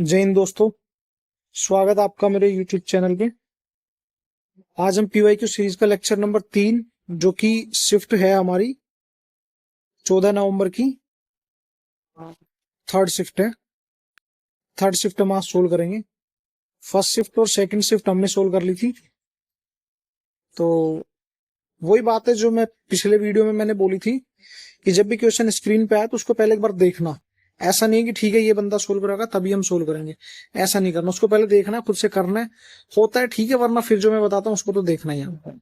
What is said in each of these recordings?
जय हिंद दोस्तों। स्वागत है आपका मेरे YouTube चैनल पे। आज हम PYQ सीरीज का लेक्चर नंबर 3 जो कि शिफ्ट है हमारी 14 नवंबर की थर्ड शिफ्ट है। थर्ड शिफ्ट हम आज सोल्व करेंगे। फर्स्ट शिफ्ट और सेकंड शिफ्ट हमने सोल्व कर ली थी। तो वही बात है जो मैं पिछले वीडियो में मैंने बोली थी कि जब भी क्वेश्चन स्क्रीन पे आए तो उसको पहले एक बार देखना। ऐसा नहीं है कि ठीक है ये बंदा सोल्व करेगा तभी हम सोल्व करेंगे, ऐसा नहीं करना। उसको पहले देखना है, खुद से करना है। होता है ठीक है, वरना फिर जो मैं बताता हूँ उसको तो देखना ही है।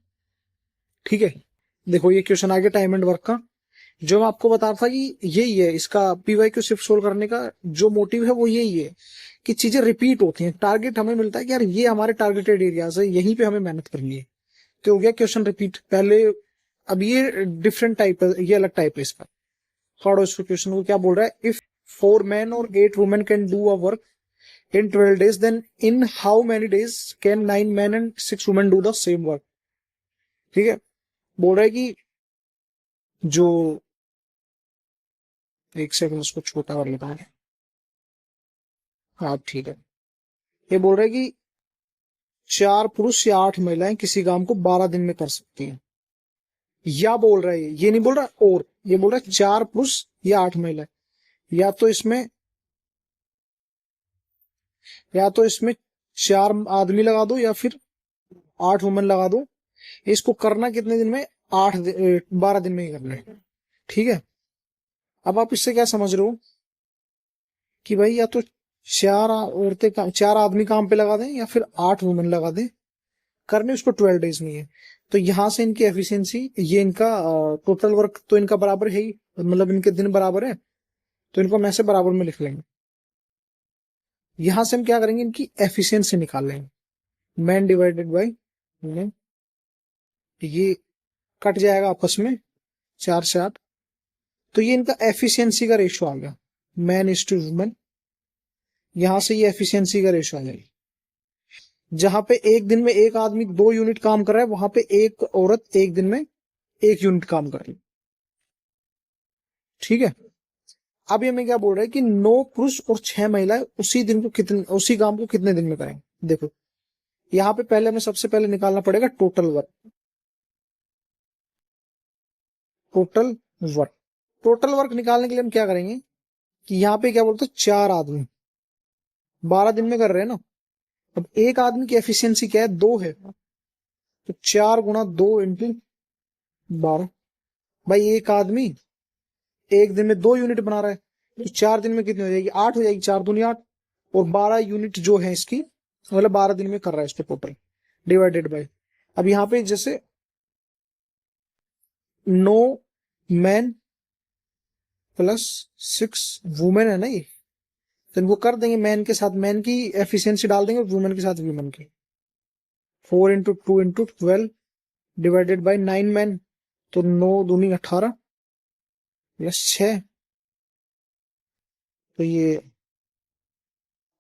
ठीक है, देखो ये क्वेश्चन आगे टाइम एंड वर्क का जो मैं आपको बता रहा था कि यही है इसका PYQ शिफ्ट सोल्व करने का जो मोटिव है, वो यही है कि चीजें रिपीट होती हैं। टारगेट हमें मिलता है कि यार ये हमारे टारगेटेड एरियाज है, यहीं पे हमें मेहनत करनी है। तो हो गया क्वेश्चन रिपीट पहले। अब ये डिफरेंट टाइप है, ये अलग टाइप है इसका। थर्ड क्वेश्चन को क्या बोल रहा है, इफ 4 men और 8 women can do a work in 12 days, then in how many days can 9 men and 6 women do the same work। ठीक है, बोल रहा है कि जो, एक सेकंड उसको छोटा कर लेता है। हाँ ठीक है, ये बोल रहा है कि 4 पुरुष या 8 महिलाएं किसी काम को 12 दिन में कर सकती हैं। या बोल रहा है, ये नहीं बोल रहा और, ये बोल रहा है 4 पुरुष या 8 महिलाएं। या तो इसमें या तो इसमें 4 आदमी लगा दो या फिर 8 वुमेन लगा दो। इसको करना कितने दिन में, 12 दिन में ही करना है। ठीक है, अब आप इससे क्या समझ रहे हो कि भाई या तो 4 आदमी काम पे लगा दें या फिर 8 वुमेन लगा दें, करने उसको 12 डेज में है। तो यहां से इनकी एफिशिएंसी, ये इनका टोटल वर्क तो इनका बराबर है ही, मतलब इनके दिन बराबर है, तो इनको हम ऐसे बराबर में लिख लेंगे। यहां से हम क्या करेंगे, इनकी एफिशिएंसी निकाल लेंगे। मैन डिवाइडेड बाई, ये कट जाएगा आपस में 4 से 8। तो ये इनका एफिशिएंसी का रेशो आ गया, मैन इज टू वुमेन। यहां से ये एफिशिएंसी का रेशो आ जाएगा। जहां पे एक दिन में एक आदमी 2 यूनिट काम कर रहा है, वहां पे एक औरत एक दिन में 1 यूनिट काम कर रही है। ठीक है, अब ये मैं क्या बोल रहा है कि 9 पुरुष और 6 महिलाएं उसी दिन को कितने, उसी काम को कितने दिन में करेंगे। देखो यहाँ पे पहले हमें सबसे पहले निकालना पड़ेगा total work. Total work total work निकालने के लिए हम क्या करेंगे कि यहाँ पे क्या बोलते हैं, 4 आदमी 12 दिन में कर रहे हैं ना। अब एक आदमी की एफिशिएंसी क्या है, 2 है, तो 4 गुना 2 इंटू 12। भाई एक आदमी एक दिन में 2 यूनिट बना रहा है, तो 4 दिन में कितनी हो जाएगी, 8 हो जाएगी। 4 दूनी 8, और 12 यूनिट जो है इसकी, मतलब 12 दिन में कर रहा है इसको टोटल, डिवाइडेड बाय। अब यहाँ पे जैसे 9 मैन प्लस 6 वुमेन है ना ये, तो इनको कर देंगे मैन के साथ मैन की एफिशिएंसी डाल देंगे, वुमेन के साथ वुमेन की। 4 into 2 into 12 divided by 9 man, तो 9 दूनी 18 प्लस 6, तो ये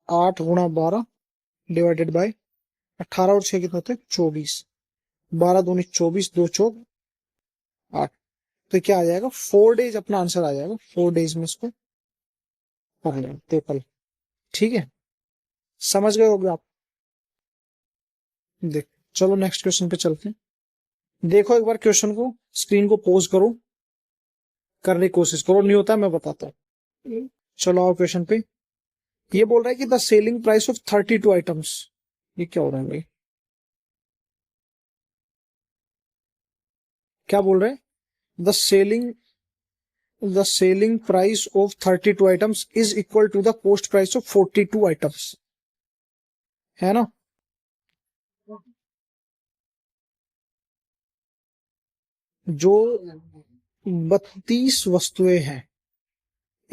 8 गुना 12 डिवाइडेड बाई 18 और 6 कितने होते हैं, 24। 12 दूनी 24, 2 चौक 8। तो क्या आ जाएगा, 4 डेज अपना आंसर आ जाएगा। 4 डेज में इसको कर लेंगे पेपर। ठीक है, समझ गए होगे आप। देख, चलो नेक्स्ट क्वेश्चन पे चलते हैं। देखो एक बार क्वेश्चन को, स्क्रीन को पॉज करो, करने की कोशिश करो, नहीं होता है मैं बताता हूँ। चलो आओ क्वेश्चन पे। ये बोल रहा है कि the selling price of 32 items, ये क्या हो रहा है भाई, क्या बोल रहे हैं, the selling price of 32 items is equal to the cost price of 42 items, है ना। जो 32 वस्तुएं हैं,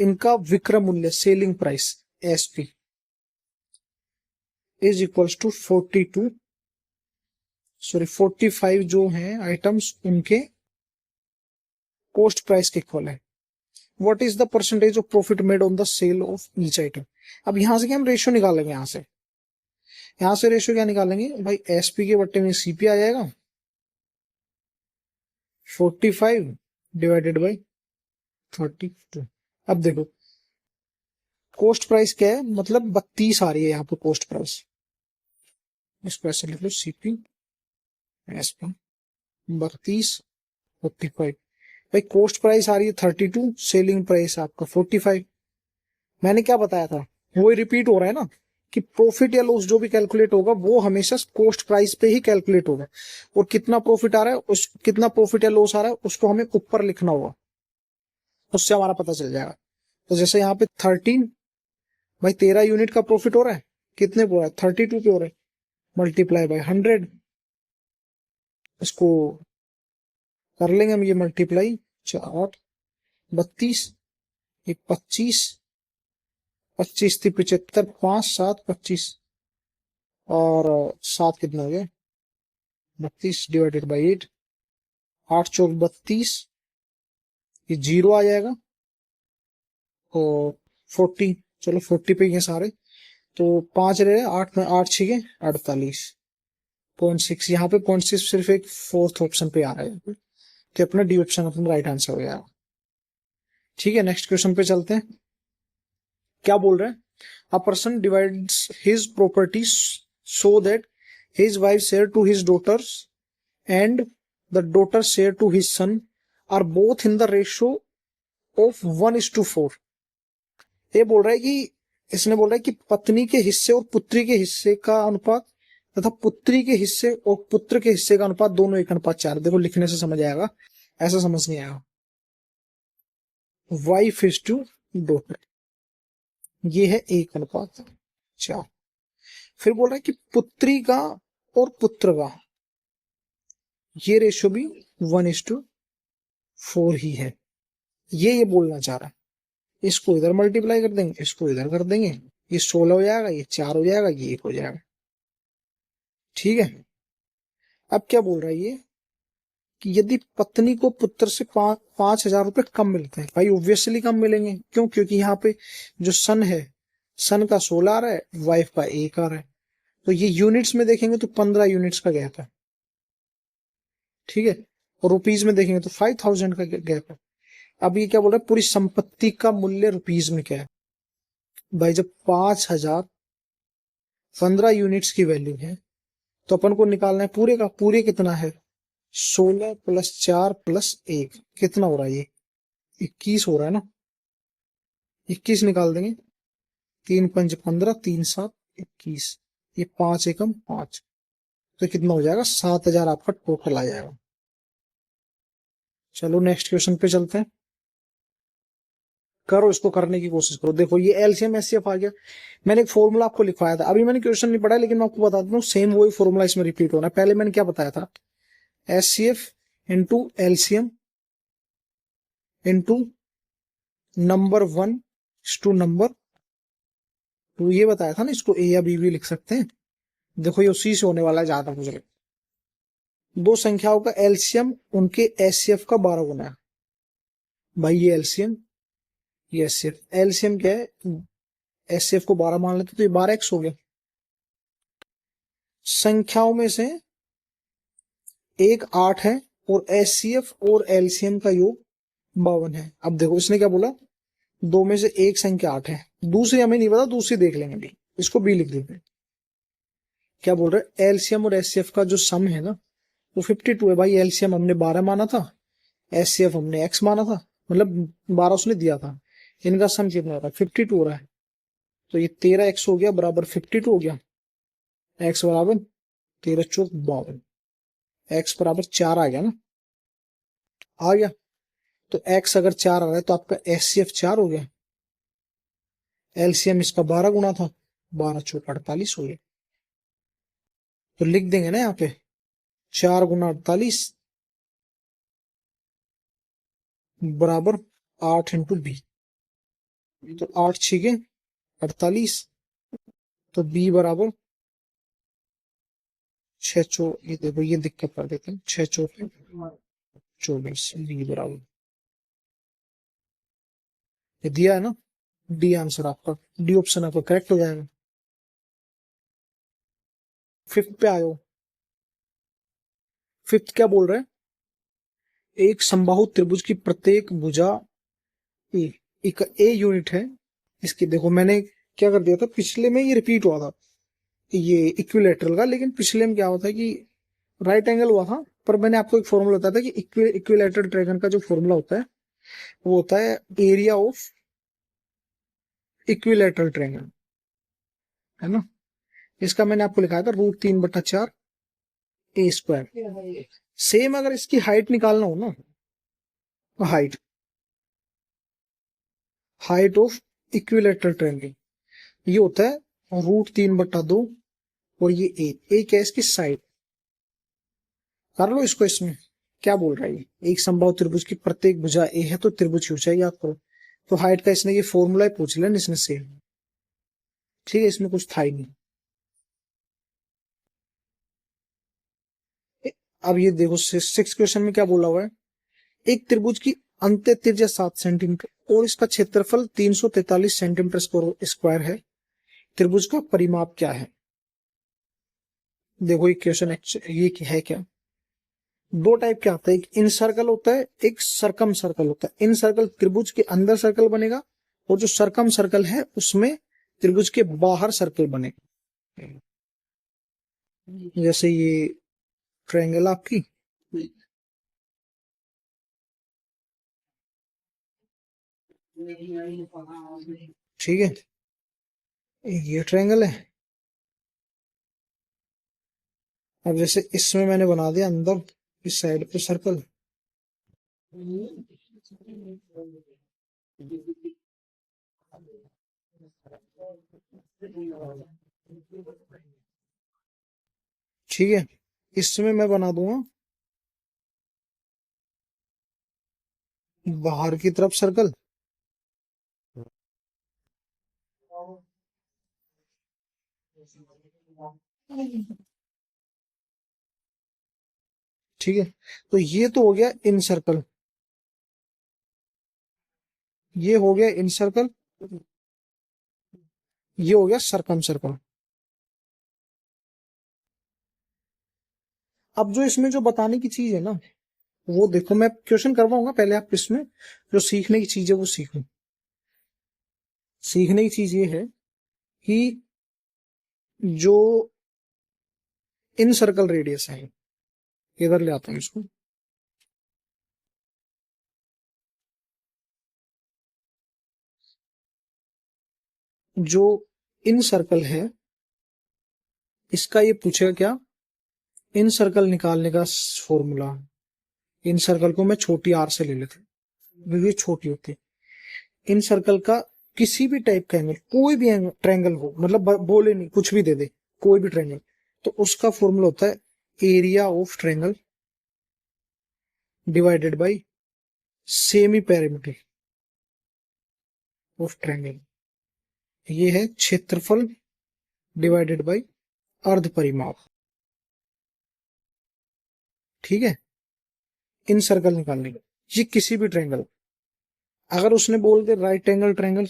इनका विक्रय मूल्य selling price SP is equals to 42, sorry 45 जो हैं आइटम्स, उनके कॉस्ट प्राइस के इक्वल है। What is the percentage of profit made on the sale of each item. अब यहां से क्या हम रेशियो निकालेंगे, यहां से रेशियो क्या निकालेंगे भाई, SP के बट्टे में CP आ जाएगा, 45 डिवाइडेड बाई 32। अब देखो कोस्ट प्राइस क्या है, मतलब 32 आ रही है यहाँ पे कोस्ट प्राइस। इसको ऐसे लिख लो, सीपी एस पी 32.45। भाई कोस्ट प्राइस आ रही है 32, सेलिंग प्राइस आपका 45। मैंने क्या बताया था, वो रिपीट हो रहा है ना कि प्रॉफिट या लॉस जो भी कैलकुलेट होगा वो हमेशा कोस्ट प्राइस पे ही कैलकुलेट होगा। और कितना प्रॉफिट आ रहा है, उस कितना प्रॉफिट या लॉस आ रहा है उसको हमें ऊपर लिखना होगा, उससे हमारा पता चल जाएगा। तो जैसे यहाँ पे 13, भाई 13 यूनिट का प्रॉफिट हो रहा है, कितने पे हो रहा है, 32 पे हो रहा है, मल्टीप्लाई बाय 100। इसको कर लेंगे हम, ये मल्टीप्लाई 4 32, एक 25, 25 थी 75, 5 7 25, और 7 कितना हो गया, 32 डिवाइडेड बाई 8, 8 चौक 32, ये जीरो आ जाएगा। और 40, चलो 40 पे ये सारे, तो 5 रहे, 8 में 8 छिके 48.6। यहाँ पे 0.6 सिर्फ एक फोर्थ ऑप्शन पे आ रहा है, तो अपना डी ऑप्शन अपना राइट आंसर हो गया। ठीक है, नेक्स्ट क्वेश्चन पे चलते हैं। क्या बोल रहे हैं, a person divides his properties so that his wife share to his daughters and the daughter share to his son are both in the ratio of 1:4। ये बोल रहा है कि, इसने बोल रहा है कि पत्नी के हिस्से और पुत्री के हिस्से का अनुपात तथा पुत्री के हिस्से और पुत्र के हिस्से का अनुपात दोनों 1:4। देखो लिखने से समझ आएगा, ऐसा समझ नहीं आएगा। वाइफ इज टू डॉटर, ये है 1:4। फिर बोल रहा है कि पुत्री का और पुत्र का ये रेशियो भी 1:4 ही है। ये बोलना चाह रहा है। इसको इधर मल्टीप्लाई कर देंगे, इसको इधर कर देंगे, ये 16 हो जाएगा, ये 4 हो जाएगा, ये 1 हो जाएगा। ठीक है, अब क्या बोल रहा है ये कि यदि पत्नी को पुत्र से 5,000 रुपए कम मिलते हैं, भाई ऑब्वियसली कम मिलेंगे, क्यों, क्योंकि यहाँ पे जो सन है, सन का 16 आ रहा है, वाइफ का 1 आ रहा है, तो ये यूनिट्स में देखेंगे तो 15 यूनिट्स का गैप है। ठीक है, और रुपीज में देखेंगे तो 5,000 का गैप है। अब ये क्या बोल रहा है, पूरी संपत्ति का मूल्य रुपीज में क्या है। भाई जब 5,000 15 यूनिट्स की वैल्यू है, तो अपन को निकालना है पूरे का, पूरे कितना है, 16 + 4 + 1 कितना हो रहा है, ये 21 हो रहा है ना। 21 निकाल देंगे, 3 × 5 = 15, 3 × 7 = 21, ये 5 एकम 5, तो कितना हो जाएगा, 7,000 आपका टोटल आ जाएगा। चलो नेक्स्ट क्वेश्चन पे चलते हैं। करो, इसको करने की कोशिश करो। देखो ये एलसीएम एचसीएफ आ गया, मैंने एक फॉर्मूला आपको लिखवाया था, अभी मैंने क्वेश्चन नहीं पढ़ा, लेकिन मैं आपको बता देता हूँ, सेम वही फॉर्मूला इसमें रिपीट होना है। पहले मैंने क्या बताया था, HCF into LCM into number 1 number 2, ये बताया था ना। इसको ए या बी भी लिख सकते हैं। देखो ये उसी से होने वाला है जहां तक मुझे, दो संख्याओं का एलसीएम उनके एचसीएफ का 12 गुना है। भाई ये एलसीएम, ये एचसीएफ, एलसीएम क्या है, एचसीएफ को 12 मान लेते तो ये 12x हो गया। संख्याओं में से एक 8 है और एचसीएफ और एलसीएम का योग 52 है। अब देखो इसने क्या बोला, दो में से एक संख्या 8 है, दूसरी हमें नहीं पता, दूसरी देख लेंगे भी, इसको बी लिख देते हैं। क्या बोल रहे हैं, एलसीएम और एचसीएफ का जो सम है ना वो 52 है। भाई एलसीएम हमने 12 माना था, एचसीएफ हमने x माना था, मतलब 12 उसने दिया था, इनका सम कितना हो रहा है, 52 हो रहा है। तो ये 13x हो गया बराबर 52 हो गया, x बराबर 13 × 4 = 52, x बराबर 4 आ गया ना, आ गया। तो x अगर 4 आ रहा है तो आपका एचसीएफ 4 हो गया, एलसीएम इसका 12 गुना था, 12 × 4 = 48 हो गया। तो लिख देंगे ना यहाँ पे 4 × 48 बराबर 8 × b, तो 8 × 6 = 48, तो b बराबर 6 चौ, ये देखो ये दिक्कत कर देते हैं, 6 × 4 = 24, b बराबर, ये दिया है ना, डी आंसर आपका, डी ऑप्शन आपका करेक्ट हो जाएगा। फिफ्थ पे आयो, फिफ्थ क्या बोल रहे हैं, एक समबाहु त्रिभुज की प्रत्येक भुजा ए, एक ए यूनिट है, इसकी देखो मैंने क्या कर दिया था, पिछले में ये रिपीट हुआ था ये इक्विलेटरल का, लेकिन पिछले में क्या होता है कि राइट एंगल हुआ था, पर मैंने आपको एक फॉर्मूला बताया था कि इक्विलेटरल ट्रायंगल का जो फॉर्मूला होता है वो होता है एरिया ऑफ इक्विलेटरल ट्रायंगल, है ना। इसका मैंने आपको लिखा था √3/4 ए स्क्वायर। सेम अगर इसकी हाइट निकालना हो ना, height height of equilateral triangle ये होता है √3/2, और ये ए क्या है इसकी साइड। कर लो इसको, इसमें क्या बोल रहा है ये, एक समबाहु त्रिभुज की प्रत्येक भुजा ए है तो त्रिभुज की ऊंचाई याद करो। तो हाइट का इसने ये फॉर्मूला ही पूछ लिया इसने सेम, ठीक है, इसमें कुछ था ही नहीं। अब ये देखो 6 क्वेश्चन में क्या बोला हुआ है, एक त्रिभुज की अंत्य त्रिज्या 7 सेंटीमीटर और इसका क्षेत्रफल 343 सेंटीमीटर स्क्वायर है, त्रिभुज का परिमाप क्या है। देखो ये क्वेश्चन ये है क्या, दो टाइप के आता है, एक इन सर्कल होता है, एक सरकम सर्कल होता है। इन सर्कल त्रिभुज के अंदर सर्कल बनेगा, और जो सरकम सर्कल है उसमें त्रिभुज के बाहर सर्कल बनेगा। जैसे ये ट्रायंगल आपकी, ठीक है, ये ट्रायंगल है। अब जैसे इसमें मैंने बना दिया अंदर इस साइड पे सर्कल, ठीक है, इसमें मैं बना दूंगा बाहर की तरफ सर्कल, ठीक है। तो ये तो हो गया इन सर्कल, ये हो गया इन सर्कल, ये हो गया सरकम सर्कल। अब जो इसमें जो बताने की चीज है ना, वो देखो मैं क्वेश्चन करवाऊंगा, पहले आप इसमें जो सीखने की चीज है वो सीखो। सीखने की चीज ये है कि जो इन सर्कल रेडियस है, इधर ले आता हूं इसको, जो इन सर्कल है इसका ये पूछेगा क्या, इन सर्कल निकालने का फॉर्मूला। इन सर्कल को मैं छोटी आर से ले लेता हूँ, ये छोटी होती है। इन सर्कल का किसी भी टाइप का एंगल, कोई भी एंगल ट्रायंगल हो, मतलब बोले नहीं, कुछ भी दे दे, कोई भी ट्रायंगल, तो उसका फॉर्मूला होता है area of triangle divided by semi perimeter of triangle. ये है क्षेत्रफल डिवाइडेड बाय अर्ध परिमाप, ठीक है, इन सर्कल निकालने का। ये किसी भी ट्रायंगल, अगर उसने बोल दे राइट एंगल ट्रायंगल,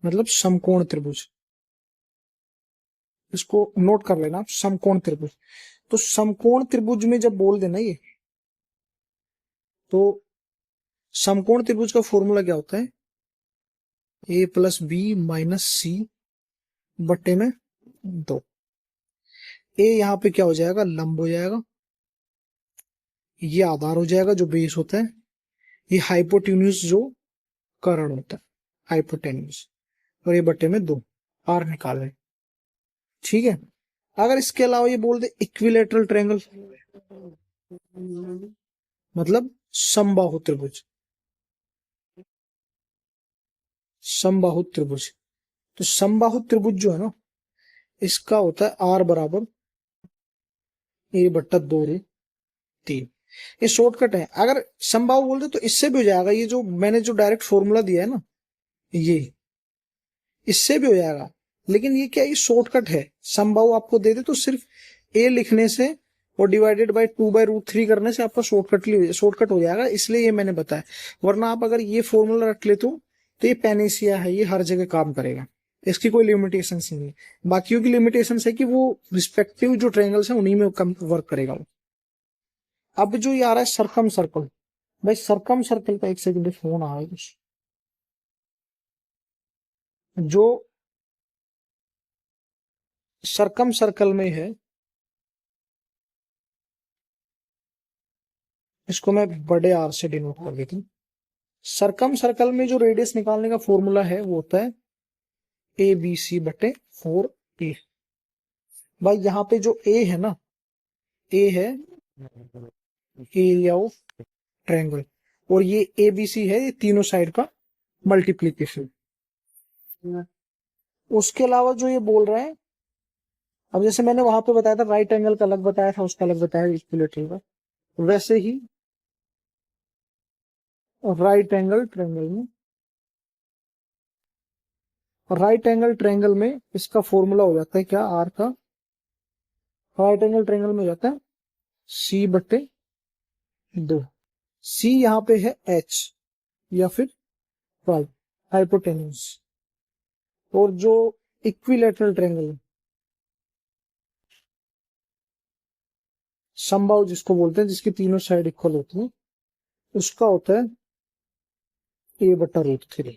मतलब समकोण त्रिभुज, इसको नोट कर लेना आप, समकोण त्रिभुज। तो समकोण त्रिभुज में जब बोल देना ये, तो समकोण त्रिभुज का फॉर्मूला क्या होता है, a+b-c बट्टे में 2। ए यहाँ पे क्या हो जाएगा, लंब हो जाएगा, ये आधार हो जाएगा जो बेस होता है, ये हाइपोटेन्यूज जो कर्ण होता है, हाइपोटेन्यूज, और ये बट्टे में 2, आर निकाल रहे, ठीक है। अगर इसके अलावा ये बोल दे इक्विलेटरल ट्रायंगल, मतलब समबाहु त्रिभुज, समबाहु त्रिभुज, तो समबाहु त्रिभुज जो है ना, इसका होता है आर बराबर a/2√3। ये शॉर्टकट है, अगर समबाहु बोल दे तो इससे भी हो जाएगा, ये जो मैंने जो डायरेक्ट फॉर्मूला दिया है ना, ये इससे भी हो जाएगा, लेकिन ये क्या, ये शॉर्टकट है। समबाहु आपको दे दे तो सिर्फ ए लिखने से और डिवाइडेड बाय 2/√3 करने से आपका शॉर्टकट हो जाएगा, इसलिए ये मैंने बताया। वरना आप अगर ये फॉर्मूला रख ले तो ये पैनेसिया है, ये हर जगह काम करेगा, इसकी कोई लिमिटेशन नहीं है। बाकियों की लिमिटेशन है कि वो रिस्पेक्टिव जो ट्रायंगल्स है उन्हीं में कम वर्क करेगा वो। अब जो ये आ रहा है सरकम सर्कल, भाई सरकम सर्कल का एक सेकंड फोन आ रहा है कुछ। जो सरकम सर्कल में है, इसको मैं बड़े आर से डिनोट कर देती हूँ। सरकम सर्कल में जो रेडियस निकालने का फॉर्मूला है वो होता है ए बी सी बटे 4a। भाई यहाँ पे जो ए है ना, ए है एरिया ऑफ ट्रायंगल, और ये ए बी सी है ये तीनों साइड का मल्टीप्लीकेशन। उसके अलावा जो ये बोल रहा है, अब जैसे मैंने वहां पे बताया था राइट एंगल का अलग बताया था, उसका अलग बताया इक्विलेटरल का, वैसे ही राइट एंगल ट्रायंगल में, राइट एंगल ट्रायंगल में इसका फॉर्मूला हो जाता है क्या, आर का, राइट एंगल ट्रायंगल में हो जाता है सी बटे 2। सी यहाँ पे है एच या फिर पाई, हाइपोटेन्यूज। और जो इक्विलेटरल ट्रायंगल है, समबाहु जिसको बोलते हैं, जिसकी तीनों साइड इक्वल होती है, उसका होता है ए बटा रूट 3।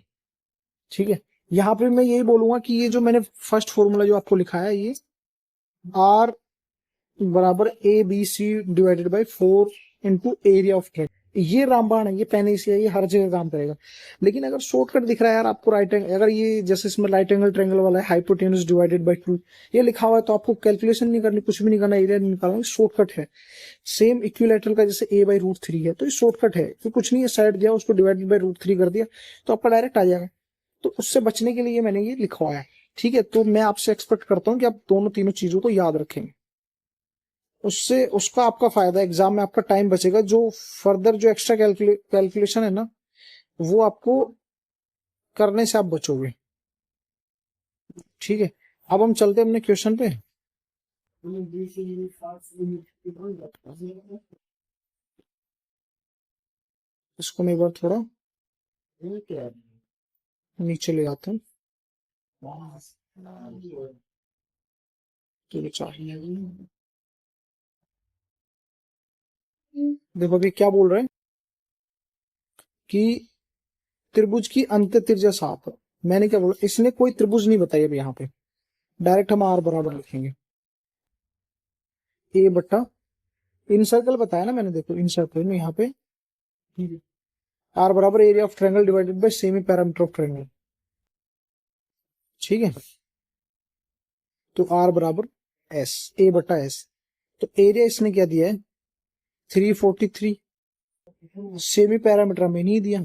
ठीक है, यहाँ पे मैं यही बोलूंगा कि ये जो मैंने फर्स्ट फॉर्मूला जो आपको लिखा है, ये आर बराबर A B C divided by 4 into area of triangle, ये रामबाण है, ये पेनिस है, ये हर जगह काम करेगा। लेकिन अगर शॉर्टकट दिख रहा है यार आपको राइट एंगल, अगर ये जैसे इसमें राइट एंगल ट्रायंगल वाला है हाइपोटेन्यूज डिवाइडेड बाई 2 ये लिखा हुआ है, तो आपको कैलकुलेशन नहीं करनी, कुछ भी नहीं करना, एरिया नहीं निकालना, शॉर्टकट है। सेम इक्विलेटरल का जैसे ए बाई रूट 3 है, तो ये शॉर्टकट है, तो कुछ नहीं है, साइड दिया उसको डिवाइडेड बाई रूट 3 कर दिया तो आपका डायरेक्ट आ जाएगा। तो उससे बचने के लिए मैंने ये लिखवाया। ठीक है, तो मैं आपसे एक्सपेक्ट करता हूँ कि आप दोनों तीनों चीजों को याद रखेंगे, उससे उसका आपका फायदा, एग्जाम में आपका टाइम बचेगा, जो फर्दर जो एक्स्ट्रा कैलकुलेशन है ना, वो आपको करने से आप बचोगे। ठीक है, अब हम चलते हैं अपने क्वेश्चन पे। इसको मैं एक बार थोड़ा नीचे ले जाते हैं, तो चाहिए। देखो अभी क्या बोल रहे हैं कि त्रिभुज की अंत त्रिज्या 7 है। मैंने क्या बोला, इसने कोई त्रिभुज नहीं बताई अभी, यहाँ पे डायरेक्ट हम आर बराबर लिखेंगे ए बट्टा इन सर्कल बताया ना मैंने, देखो इन सर्कल में यहाँ पे आर बराबर area of triangle divided by semi parameter of triangle. ठीक है, तो आर बराबर एस, ए बटा एस। तो एरिया इसने क्या दिया है 343, सेमी पैरामीटर में नहीं दिया,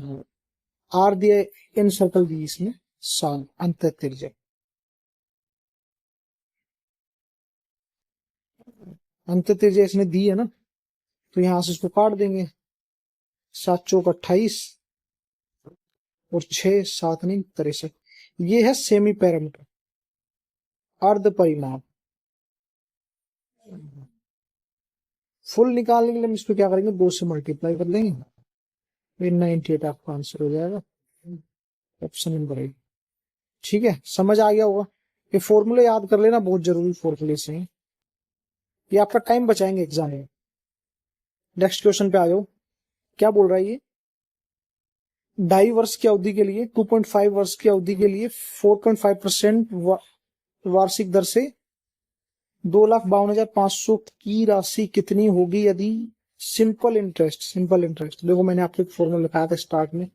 आर दिया, इन सर्कल दी इसने 7, अंत त्रिज्या। अंत त्रिज्या इसने दी है ना, तो यहां से इसको काट देंगे, 7 चौक 28 और 6 7 नहीं 63। ये है सेमी पैरामीटर, अर्ध परिमाप। फुल निकालने के लिए हम इसको क्या करेंगे, 2 से मल्टीप्लाई कर देंगे, फिर 98 आपका आंसर हो जाएगा, ऑप्शन नंबर 8। ठीक है, समझ आ गया होगा। ये फॉर्मूले याद कर लेना, बहुत जरूरी फॉर्मूले से हैं, ये आपका टाइम बचाएंगे एग्जाम में। नेक्स्ट क्वेश्चन पे आ जाओ, क्या बोल रहा है ये, 2.5 वर्ष की अवधि के लिए, 2.5 वर्ष की अवधि के लिए 4.5% वार्षिक दर से 2,52,500 की राशि कितनी होगी यदि सिंपल इंटरेस्ट, सिंपल इंटरेस्ट देखो मैंने आपको एक फॉर्मूला लिखाया था स्टार्ट में,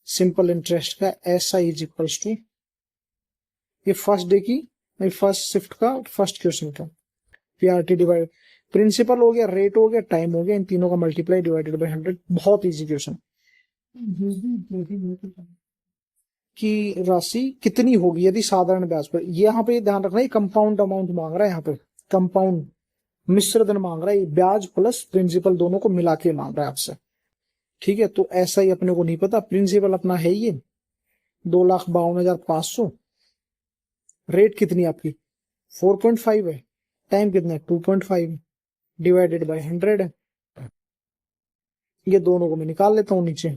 सिंपल इंटरेस्ट का S I is equals to, ये फर्स्ट डे की, फर्स्ट शिफ्ट का फर्स्ट क्वेश्चन का, पीआरटी डिवाइड, प्रिंसिपल हो गया, रेट हो गया, टाइम हो गया, इन तीनों का मल्टीप्लाई डिवाइडेड बाय 100। बहुत इजी क्वेश्चन, की राशि कितनी होगी यदि साधारण ब्याज पर, यहाँ पे ध्यान रखना है कंपाउंड अमाउंट मांग रहा है, यहाँ पे कंपाउंड मिश्र धन मांग रहा है, ब्याज प्लस प्रिंसिपल दोनों को मिला के मांग रहा है आपसे। ठीक है, तो ऐसा ही अपने को नहीं पता, प्रिंसिपल अपना है ये 2,52,500, रेट कितनी आपकी 4.5 है, टाइम कितना है 2.5 डिवाइडेड बाय 100 है, ये दोनों को मैं निकाल लेता हूं नीचे,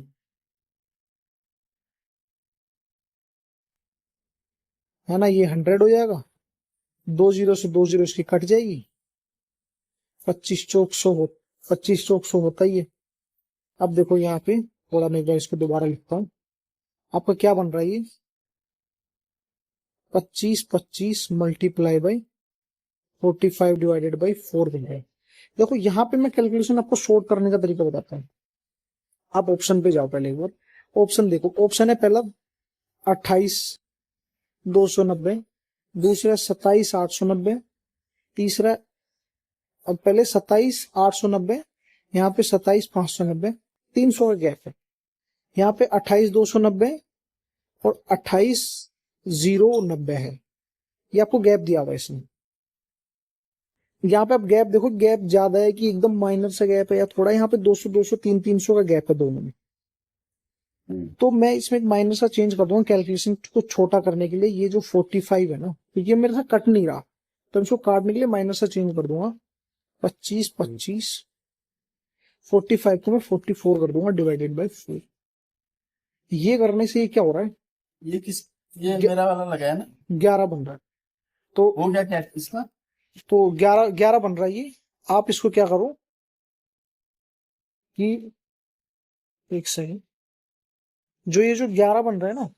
है ना, ये 100 हो जाएगा, 2 जीरो से 2 जीरो इसकी कट जाएगी, 25 चौक 100 25 चौक 100 होता ही है। अब देखो यहाँ पे थोड़ा मैं एक बार इसको दोबारा लिखता हूँ। आपका क्या बन रहा है ये 25 मल्टीप्लाई बाई 45 डिवाइडेड बाई 4 बन रहा है। देखो यहाँ पे मैं कैलकुलेशन आपको शॉर्ट करने का तरीका बताता हूँ। आप ऑप्शन पे जाओ पहले एक बार। ऑप्शन देखो, ऑप्शन है पहला 28,290, दूसरा 27,890, तीसरा अब पहले 27,890, यहाँ पे 27,590, 300 का गैप है। यहाँ पे 28,290 और 28,090 है। ये आपको गैप दिया हुआ है इसमें। यहाँ पे आप गैप देखो, गैप ज्यादा है कि एकदम माइनर सा गैप है या थोड़ा, यहाँ पे 200 200 300 का गैप है दोनों में। तो मैं इसमें एक माइनर सा चेंज कर दूंगा कैलकुलेशन को छोटा करने के लिए। ये जो 45 है ना, क्योंकि मेरे साथ कट नहीं रहा, तो इसको काटने के लिए माइनर सा चेंज कर दूंगा। 25 45 को मैं 44 कर दूंगा डिवाइडेड बाई 4। ये करने से ये क्या हो रहा है, ये मेरा वाला लगा है ना, 11 बन रहा है। तो वो क्या क्या है इसका? तो 11 बन रहा है ये। आप इसको क्या करो कि एक सेकंड, जो ये जो 11 बन रहा है ना,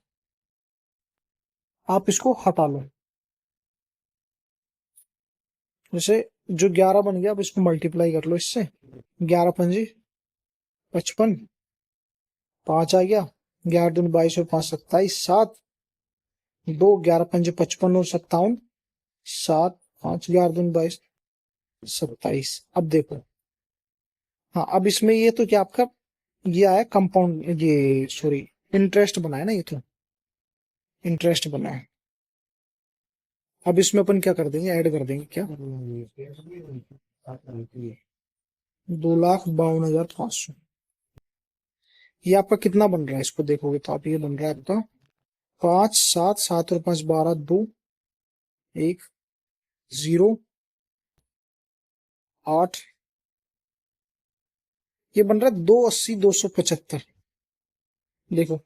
आप इसको हटा लो। जैसे जो 11 बन गया, आप इसको मल्टीप्लाई कर लो इससे। 11 पंजे 55, 5 आ गया, 11 दूनी 22 और 5 27, 7 2, 11 पंजे 55 और 57, 7 5, 11 दूनी 22 27। अब देखो, हाँ अब इसमें ये तो क्या आपका ये आया कंपाउंड, ये सॉरी इंटरेस्ट बना है ना, ये तो इंटरेस्ट बना है। अब इसमें अपन क्या कर देंगे, ऐड कर देंगे क्या, 2,52,500। ये आपका कितना बन रहा है, इसको देखोगे तो आप ये बन रहा है आपका 5 7 7 और 5 12 2 1 0 8। ये बन रहा है 280,275। देखो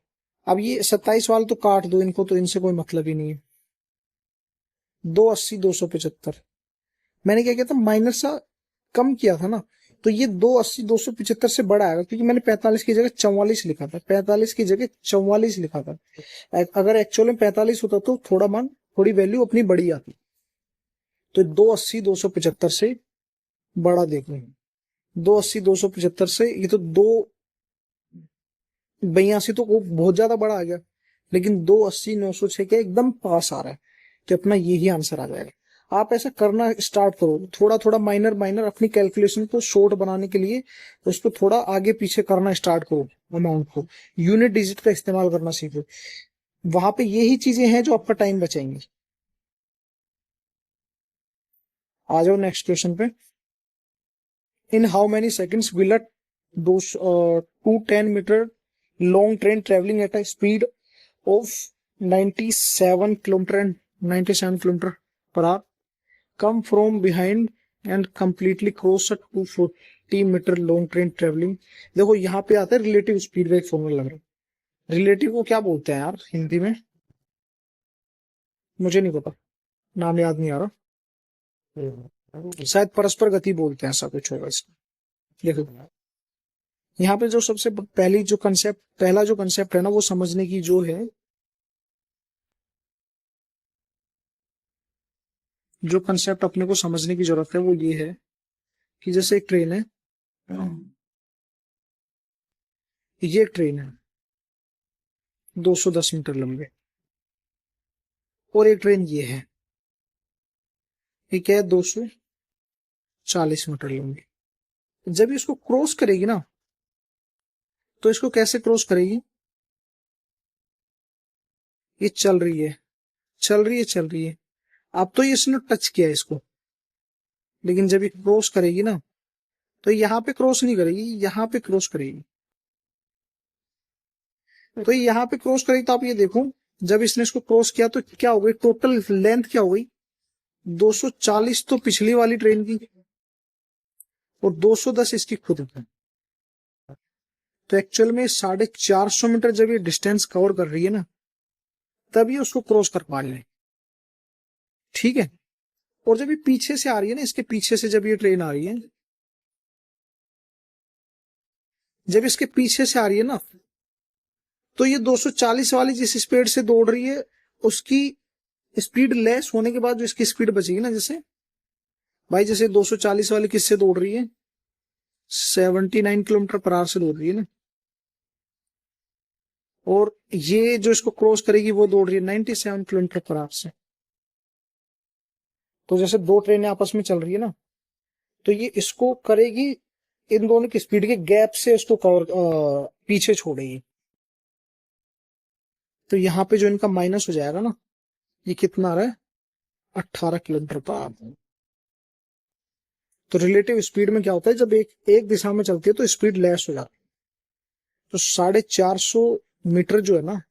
अब ये 27 वाले तो काट दो इनको, तो इनसे कोई मतलब ही नहीं है। 280,275 मैंने क्या किया था, माइनस सा कम किया था ना, तो ये 280,275 से बड़ा आएगा, क्योंकि मैंने 45 की जगह 44 लिखा था, 45 की जगह 44 लिखा था। अगर एक्चुअल में 45 होता तो थोड़ा मान, थोड़ी वैल्यू अपनी बड़ी आती। तो 280,275 से बड़ा देख रहे हैं, 280,275 से ये तो 282 तो वो बहुत ज्यादा बड़ा आ गया, लेकिन 280,906 के एकदम पास आ रहा है, तो अपना यही आंसर आ जाएगा। आप ऐसा करना स्टार्ट करो, थोड़ा थोड़ा माइनर माइनर अपनी कैलकुलेशन को शॉर्ट बनाने के लिए उसको थोड़ा आगे पीछे करना स्टार्ट करो, अमाउंट को यूनिट डिजिट का इस्तेमाल करना सीखो। वहां पे यही चीजें हैं जो आपका टाइम बचाएंगी। आ जाओ नेक्स्ट क्वेश्चन पे। In how many seconds will a 210 metre long train travelling at a speed of 97 kilometre per hour come from behind and completely cross a 240 metre long train travelling. देखो यहाँ पे आता है relative speed का एक formula लग रहा है। रिलेटिव को क्या बोलते हैं यार हिंदी में, मुझे नहीं पता, नाम याद नहीं आ रहा, शायद परस्पर गति बोलते हैं, ऐसा कुछ होगा इसका। देखो यहाँ पे जो सबसे पहला जो कंसेप्ट है ना, वो समझने की जो है, जो कंसेप्ट अपने को समझने की जरूरत है वो ये है कि जैसे एक ट्रेन है, ये एक ट्रेन है 210 मीटर लंबे, और एक ट्रेन ये है, ये क्या है 240 मीटर लंबी। जब ये इसको क्रॉस करेगी ना, तो इसको कैसे क्रॉस करेगी, ये चल रही है चल रही है चल रही है, अब तो ये इसने टच किया है इसको, लेकिन जब ये क्रॉस करेगी ना, तो यहाँ पे क्रॉस नहीं करेगी, यहाँ पे क्रॉस करेगी। तो यहाँ पे क्रॉस करेगी, तो आप ये देखो जब इसने इसको क्रॉस किया तो क्या हो गई, टोटल लेंथ क्या हो गई 240 तो पिछली वाली ट्रेन की, और 210 इसकी खुद की। तो एक्चुअल में 450 मीटर जब ये डिस्टेंस कवर कर रही है ना, तब ये उसको क्रॉस कर पा रही है। ठीक है, और जब ये पीछे से आ रही है ना, इसके पीछे से जब ये ट्रेन आ रही है, जब इसके पीछे से आ रही है ना, तो ये 240 वाली जिस स्पीड से दौड़ रही है उसकी स्पीड लेस होने के बाद जो इसकी स्पीड बचेगी ना, जैसे भाई जैसे 240 वाली किससे दौड़ रही है, 79 किलोमीटर पर आवर से दौड़ रही है ना, और ये जो इसको क्रॉस करेगी वो दौड़ रही है 97 किलोमीटर पर आवर से। तो जैसे दो ट्रेनें आपस में चल रही है ना, तो ये इसको करेगी इन दोनों की स्पीड के गैप से इसको कवर पीछे छोड़ेगी। तो यहाँ पे जो इनका माइनस हो जाएगा ना, ये कितना आ रहा है, 18 किलोमीटर पर आवर। तो रिलेटिव स्पीड में क्या होता है, जब एक दिशा में चलती है तो स्पीड लेस हो जाती है। तो 450 मीटर जो है ना,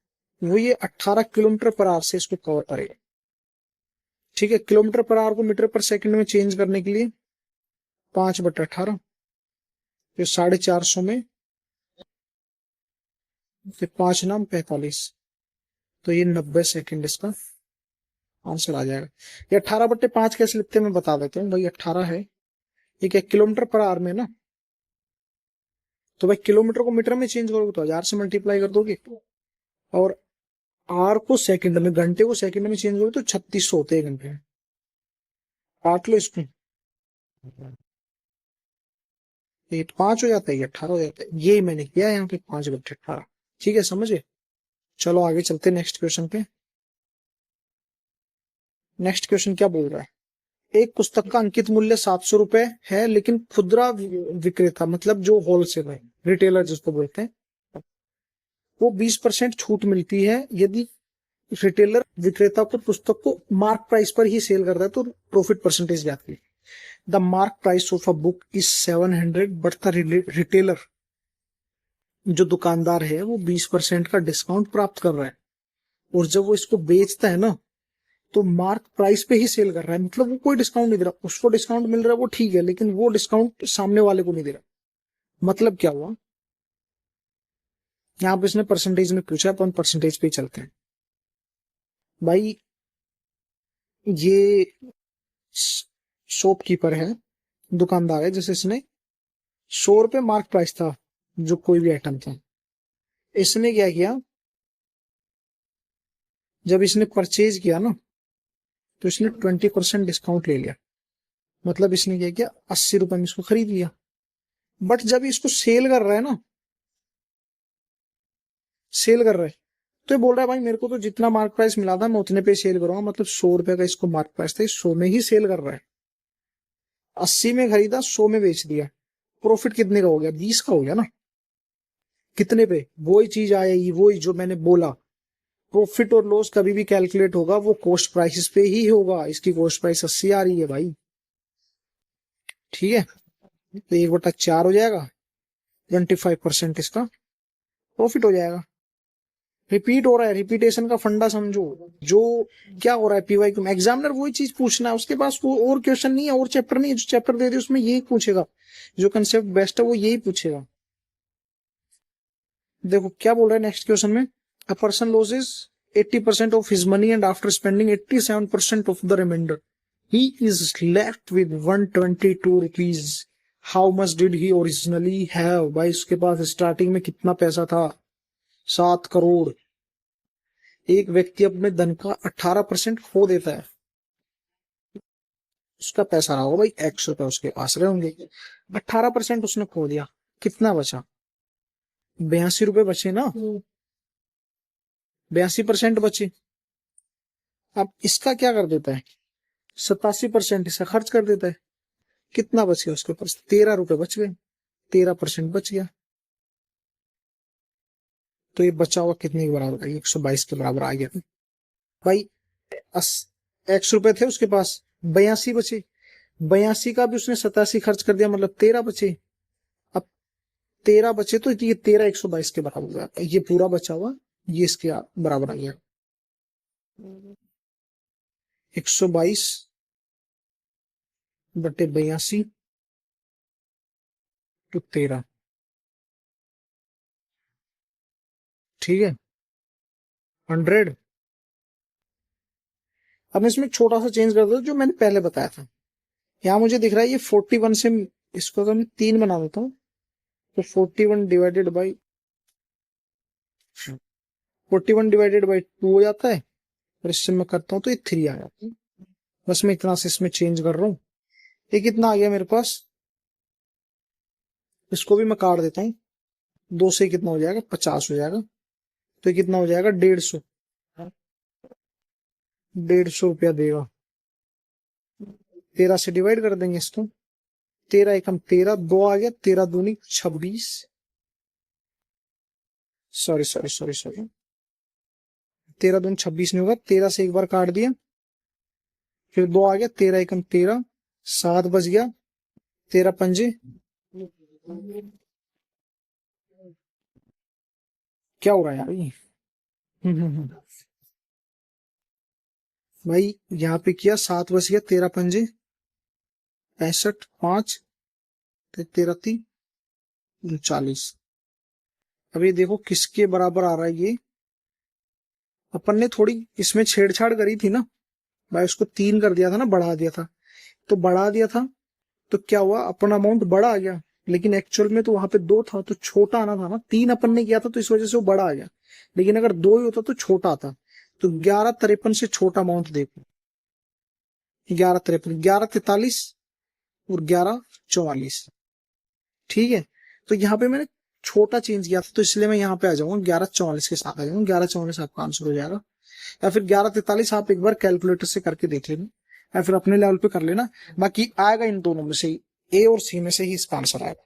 वो ये 18 किलोमीटर पर आवर से इसको कवर करेगा। ठीक है, किलोमीटर पर आवर को मीटर पर सेकंड में चेंज करने के लिए 5/18, तो 450 में फिर 5 नाम 45, तो ये 90 सेकंड इसका आंसर आ जाएगा। ये 18/5 कैसे लिखते हैं मैं बता देता हूँ भाई। 18 है, ये क्या किलोमीटर पर आवर में ना, तो भाई किलोमीटर को मीटर में चेंज करोगे तो 1000 से मल्टीप्लाई कर दोगे, और आर को सेकंड में, घंटे को सेकंड में चेंज करोगे तो 3600 होते हैं घंटे। काट लो इसको, ये 5 हो जाता है, ये 18 हो जाता है। यही मैंने किया है यहाँ पे, 5/18। ठीक है, समझे। चलो आगे चलते नेक्स्ट क्वेश्चन पे। नेक्स्ट क्वेश्चन क्या बोल रहा है, एक पुस्तक का अंकित मूल्य 700 रुपए है, लेकिन खुदरा विक्रेता मतलब जो होलसेल है, रिटेलर जिसको बोलते हैं, वो 20% छूट मिलती है यदि रिटेलर विक्रेता को पुस्तक को मार्क प्राइस पर ही सेल करता है, तो प्रॉफिट परसेंटेज जाती है। The mark price of a book is 700, but the retailer जो दुकानदार है वो 20% का डिस्काउंट प्राप्त कर रहा है, और जब वो इसको बेचता है ना, तो मार्क प्राइस पे ही सेल कर रहा है, मतलब वो कोई डिस्काउंट नहीं दे रहा। उसको डिस्काउंट मिल रहा है वो ठीक है, लेकिन वो डिस्काउंट सामने वाले को नहीं दे रहा। मतलब क्या हुआ, यहाँ पे इसने परसेंटेज में पूछा, अपन परसेंटेज पे ही चलते हैं भाई। ये शॉपकीपर है, दुकानदार है, जैसे इसने 100 रुपए मार्क प्राइस था जो कोई भी आइटम था, इसने क्या किया, जब इसने परचेज किया ना, तो इसने 20% डिस्काउंट ले लिया। मतलब इसने क्या किया, 80 रुपए में इसको खरीद लिया। बट जब इसको सेल कर रहा है ना, सेल कर रहा है, तो ये बोल रहा है भाई मेरे को तो जितना मार्क प्राइस मिला था मैं उतने पे सेल करूंगा, मतलब 100 रुपए का इसको मार्क प्राइस था, 100 में ही सेल कर रहा है। 80 में खरीदा, 100 में बेच दिया, प्रॉफिट कितने का हो गया, 20 का हो गया ना। कितने पे, वही चीज आएगी, वही जो मैंने बोला, प्रॉफिट और लॉस कभी भी कैलकुलेट होगा वो कॉस्ट प्राइस पे ही होगा। इसकी कॉस्ट प्राइस 80 आ रही है भाई, ठीक है, तो 1/4 हो जाएगा, 25% इसका प्रॉफिट हो जाएगा। रिपीट हो रहा है, रिपीटेशन का फंडा समझो। जो क्या हो रहा है पीवाई में, एग्जामिनर वही चीज पूछना है, उसके पास वो और क्वेश्चन नहीं है, और चैप्टर नहीं है, जो चैप्टर दे दे उसमें यही पूछेगा, जो कंसेप्ट बेस्ट है वो यही पूछेगा। देखो क्या बोल रहा है नेक्स्ट क्वेश्चन में, a person loses 80% of his money and after spending 87% of the reminder he is left with 122 rupees. How much did he originally have. भाई उसके पास स्टार्टिंग में कितना पैसा था, 7 करोड़। एक व्यक्ति अपने धन का 18% खो देता है, उसका पैसा रहा होगा भाई ₹100 उसके पास रहे होंगे, 18% उसने खो दिया, कितना बचा, 82 रुपए बचे ना, 82% बचे। अब इसका क्या कर देता है, 87% इसका खर्च कर देता है, कितना बच गया उसके पास, 13 रुपए बच गए, 13% बच गया। तो ये बचा हुआ कितने के बराबर, 122 के बराबर आ गया भाई। 100 रुपए थे उसके पास, 82 बचे, 82 का भी उसने 87 खर्च कर दिया, मतलब 13 बचे। अब 13 बचे तो ये 13 122 के बराबर हुआ, ये पूरा बचा हुआ ये इसके बराबर आ गया, 122/82 तो 13, ठीक है, 100। अब मैं इसमें छोटा सा चेंज कर दो जो मैंने पहले बताया था। यहाँ मुझे दिख रहा है ये 41 से, इसको तो मैं 3 बना देता हूँ, तो 41 डिवाइडेड बाई 2 हो जाता है, और इससे मैं करता हूँ तो ये 3 आ जाता है। बस मैं इतना से इसमें चेंज कर रहा हूँ। ये कितना आ गया मेरे पास, इसको भी मैं काट देता हूँ। 2 से कितना हो जाएगा, 50 हो जाएगा। तो ये कितना हो जाएगा, 150। 150 रुपया देगा। 13 से डिवाइड कर देंगे इसको। 13 एकम 13, 2 आ गया, 13 दूनी 26। सॉरी सॉरी सॉरी सॉरी, 13 दूनी 26 नहीं होगा, 13 से एक बार काट दिया, फिर 2 आ गया, 13 एकम 13, 7 बच गया, 13 पंजे। क्या हो रहा है यार ये? भाई यहाँ पे किया, 7 बच गया, 13 पंजे 65, 5 13 3 39। अब ये देखो किसके बराबर आ रहा है ये। अपन ने थोड़ी इसमें छेड़छाड़ करी थी ना भाई, उसको 3 कर दिया था ना, बढ़ा दिया था। तो बढ़ा दिया था तो क्या हुआ, अपना अमाउंट बड़ा आ गया, लेकिन एक्चुअल में तो वहां पे 2 था तो छोटा आना था ना। 3 अपन ने किया था तो इस वजह से वो बड़ा आ गया, लेकिन अगर 2 ही होता तो छोटा आता। तो 1153 से छोटा अमाउंट देखो, 1153, 1143 और 1144। ठीक है, तो यहाँ पे मैंने छोटा चेंज किया था, तो इसलिए मैं यहाँ पे आ जाऊंगा 1144 के साथ आ जाऊंगा। 1144 आपका आंसर हो जाएगा, या फिर 1143 आप एक बार कैलकुलेटर से करके देख लेना, या फिर अपने लेवल पे कर लेना। बाकी आएगा इन दोनों में से ही, ए और सी में से ही इसका आंसर आएगा।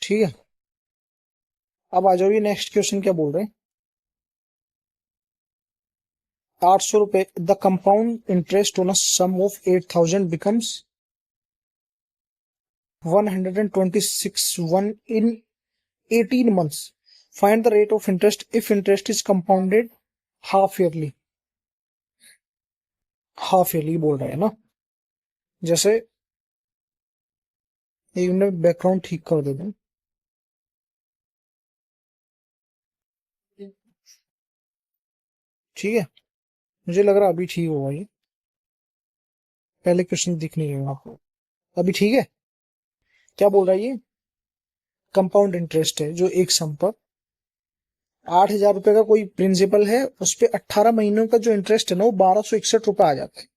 ठीक है, अब आ जाओ, ये नेक्स्ट क्वेश्चन क्या बोल रहे हैं। 800 रुपए, the compound interest on a sum of 8000 becomes 126 one in 18 months. Find the rate of interest if interest is compounded half yearly. Half yearly बोल रहे हैं ना। जैसे एक बैकग्राउंड ठीक कर देते हैं। ठीक है, मुझे लग रहा अभी ठीक होगा ये, पहले क्वेश्चन दिख नहीं रहे आपको। अभी ठीक है। क्या बोल रहा है ये, कंपाउंड इंटरेस्ट है जो एक सम पर 8,000 रुपए का कोई प्रिंसिपल है, उस पर 18 महीनों का जो इंटरेस्ट है ना वो 1261 रुपए आ जाता है।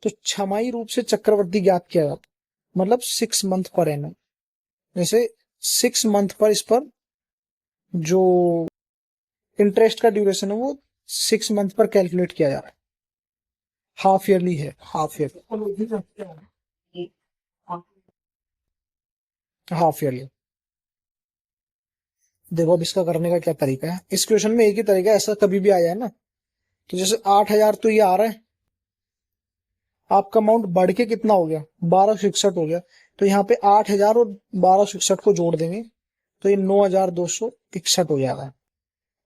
तो छमाही रूप से चक्रवृद्धि ज्ञात किया जाता है, मतलब 6 मंथ पर एनम। जैसे 6 मंथ पर इस पर जो इंटरेस्ट का ड्यूरेशन है वो 6 मंथ पर कैलकुलेट किया जा रहा है। हाफ ईयरली है, हाफ ईयरली, हाफ ईयरली। देखो अब इसका करने का क्या तरीका है। इस क्वेश्चन में एक ही तरीका है, ऐसा कभी भी आ जाए ना। तो जैसे 8,000 तो ये आ रहा है, आपका अमाउंट बढ़ के कितना हो गया, 1261 हो गया। तो यहाँ पे 8,000 और 1261 को जोड़ देंगे तो ये 9,261 हो जाएगा।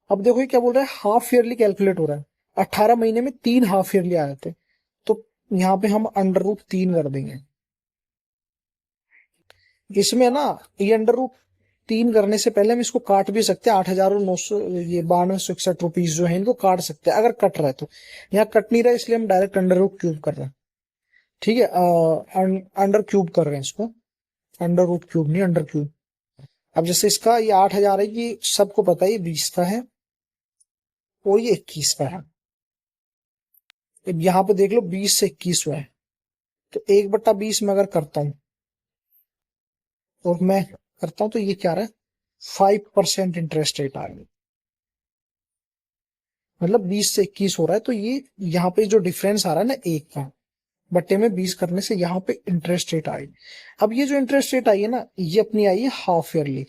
अब देखो ये क्या बोल रहा है, हाफ ईयरली कैलकुलेट हो रहा है। 18 महीने में 3 हाफ ईयरली आ जाते हैं, तो यहाँ पे हम √3 कर देंगे। इसमें ना ये √3 करने से पहले हम इसको काट भी सकते हैं। 8,000 और 900, ये 9261 रुपीज जो है इनको काट सकते हैं अगर कट रहा है तो। यहाँ कट नहीं रहा है इसलिए हम डायरेक्ट √3 कर रहे हैं। ठीक है, √3 कर रहे हैं इसको, √3 नहीं, √3। अब जैसे इसका ये 8,000 है, कि सबको पता है ये 20 का है और ये 21 का है। अब यहाँ पे देख लो 20 से 21 हुआ है, तो 1/20 में अगर करता हूं और मैं करता हूं तो ये क्या रहा है, 5% इंटरेस्ट रेट आ रही, मतलब 20 से 21 हो रहा है। तो ये यहाँ पे जो डिफरेंस आ रहा है ना 1 का, बट्टे में 20 करने से यहाँ पे इंटरेस्ट रेट आई। अब ये जो इंटरेस्ट रेट आई है ना, ये अपनी आई है हाफ ईयरली।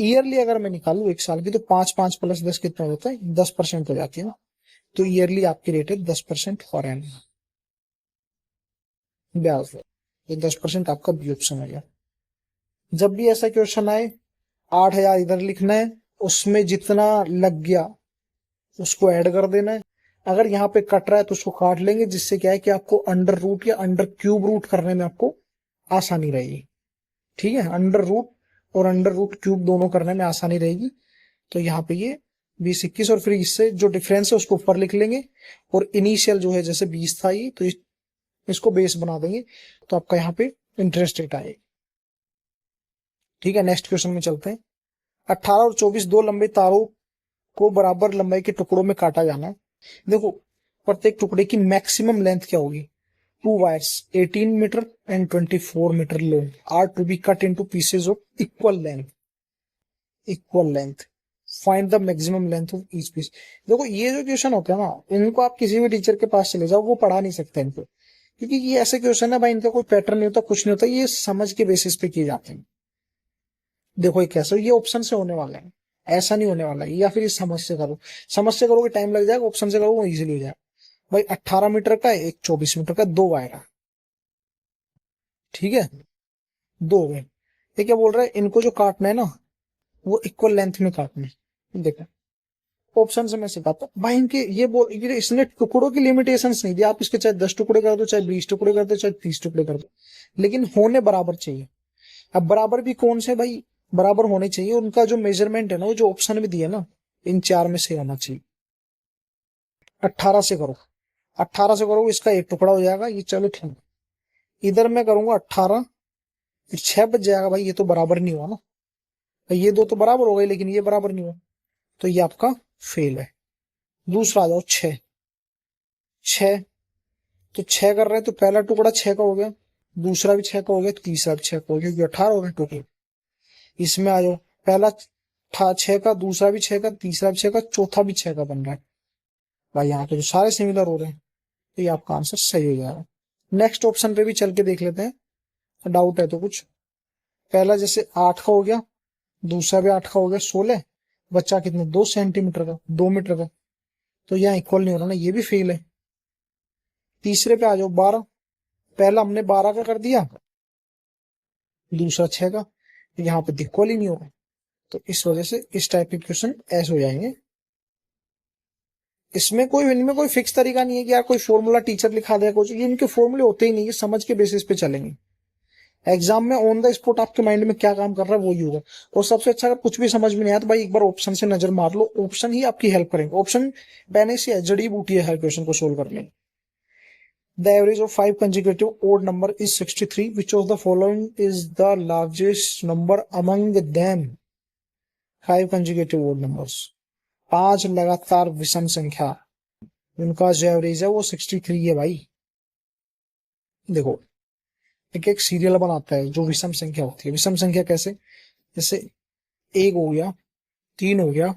ईयरली अगर मैं निकालू 1 साल की, तो 5 5 प्लस 10 कितना होता है, 10% हो जाती है ना। तो ईयरली आपकी रेट है 10% फॉर एन ब्याज। ये 10% आपका बी ऑप्शन हो गया। जब भी ऐसा क्वेश्चन आए, 8,000 इधर लिखना है, उसमें जितना लग गया उसको ऐड कर देना है। अगर यहाँ पे कट रहा है तो उसको काट लेंगे, जिससे क्या है कि आपको अंडर रूट या अंडर क्यूब रूट करने में आपको आसानी रहेगी। ठीक है, अंडर रूट और अंडर रूट क्यूब दोनों करने में आसानी रहेगी। तो यहाँ पे ये 20 21, और फिर इससे जो डिफरेंस है उसको ऊपर लिख लेंगे, और इनिशियल जो है जैसे 20 था ये, तो इसको बेस बना देंगे तो आपका यहाँ पे इंटरेस्ट रेट आएगा। ठीक है, नेक्स्ट क्वेश्चन में चलते हैं। 18 और 24 दो लंबे तारों को बराबर लंबाई के टुकड़ों में काटा जाना है। देखो प्रत्येक टुकड़े की मैक्सिमम लेंथ क्या होगी, 2 wires 18 metre and 24 metre long are to be cut into pieces of equal length. Find the maximum length of each piece. देखो ये जो क्वेश्चन होते हैं ना, इनको आप किसी भी टीचर के पास चले जाओ, वो पढ़ा नहीं सकते इनको, क्योंकि ये ऐसे क्वेश्चन है भाई, इनका कोई पैटर्न नहीं होता, कुछ नहीं होता, ये समझ के बेसिस पे किए जाते हैं। देखो ये कैसे, ये ऑप्शन से होने वाला है, ऐसा नहीं होने वाला है, या फिर इस समझ से करो, समझ से करोगे टाइम लग जाएगा, ऑप्शन से करोगे वो इजीली हो जाएगा। भाई 18 मीटर का एक 24 मीटर का, दो आएगा। ठीक है, दो हो गए। ये क्या बोल रहा है, इनको जो काटना है ना वो इक्वल लेंथ में काटना है। देखो ऑप्शन से मैं सिखाता हूँ भाई, इनके ये इसने टुकड़ों की लिमिटेशंस नहीं दी, आप इसके चाहे 10 टुकड़े कर दो, चाहे 20 टुकड़े कर दो, चाहे 30 टुकड़े कर दो, लेकिन होने बराबर चाहिए। अब बराबर भी कौन से भाई, बराबर होने चाहिए, उनका जो मेजरमेंट है ना, वो जो ऑप्शन में दिया ना, इन चार में से होना चाहिए। 18 से करो, 18 से करो, इसका एक टुकड़ा हो जाएगा ये, चलो ठीक। इधर मैं करूंगा 18, 6 बच जाएगा भाई, ये तो बराबर नहीं हुआ ना, ये दो तो बराबर हो गए लेकिन ये बराबर नहीं हुआ, तो ये आपका फेल है। दूसरा आ जाओ 6, 6 तो 6 कर रहे हैं तो पहला टुकड़ा 6 का हो गया, दूसरा भी 6 का हो गया, तीसरा भी 6 का हो गया, क्योंकि 18 हो गए टुकड़े। इसमें आ जाओ, पहला था 6 का, दूसरा भी 6 का, तीसरा भी 6 का, चौथा भी 6 का बन रहा है। भाई यहाँ पे जो सारे सिमिलर हो रहे हैं, तो ये आपका आंसर सही हो जाएगा। नेक्स्ट ऑप्शन पे भी चल के देख लेते हैं, डाउट है तो कुछ। पहला जैसे 8 का हो गया, दूसरा भी 8 का हो गया, 16 बच्चा कितने, 2 सेंटीमीटर का, 2 मीटर का, तो यहाँ इक्वल नहीं हो रहा ना, ये भी फेल है। तीसरे पे आ जाओ 12, पहला हमने 12 का कर दिया, दूसरा 6 का, तो यहाँ पे इक्वल ही नहीं होगा, तो इस वजह से इस टाइप के क्वेश्चन ऐसे हो जाएंगे। इसमें कोई, इनमें कोई फिक्स तरीका नहीं है कि यार कोई फॉर्मूला टीचर लिखा देगा कुछ, ये इनके फॉर्मूले होते ही नहीं है, समझ के बेसिस पे चलेंगे। एग्जाम में ऑन द स्पॉट आपके माइंड में क्या काम कर रहा है वही होगा। और सबसे अच्छा, अगर कुछ भी समझ में नहीं आया तो भाई एक बार ऑप्शन से नजर मार लो, ऑप्शन ही आपकी हेल्प करेंगे। ऑप्शन पहले से जड़ी बूटी है हर क्वेश्चन को सोल्व करने। The average of 5 consecutive odd number is 63, which of the following is the largest number among them. 5 consecutive odd numbers, 5 लगातार विषम संख्या, उनका जो एवरेज है वो 63 है भाई। देखो एक एक सीरियल बनाता है जो विषम संख्या होती है। विषम संख्या कैसे, जैसे 1 हो गया, 3 हो गया,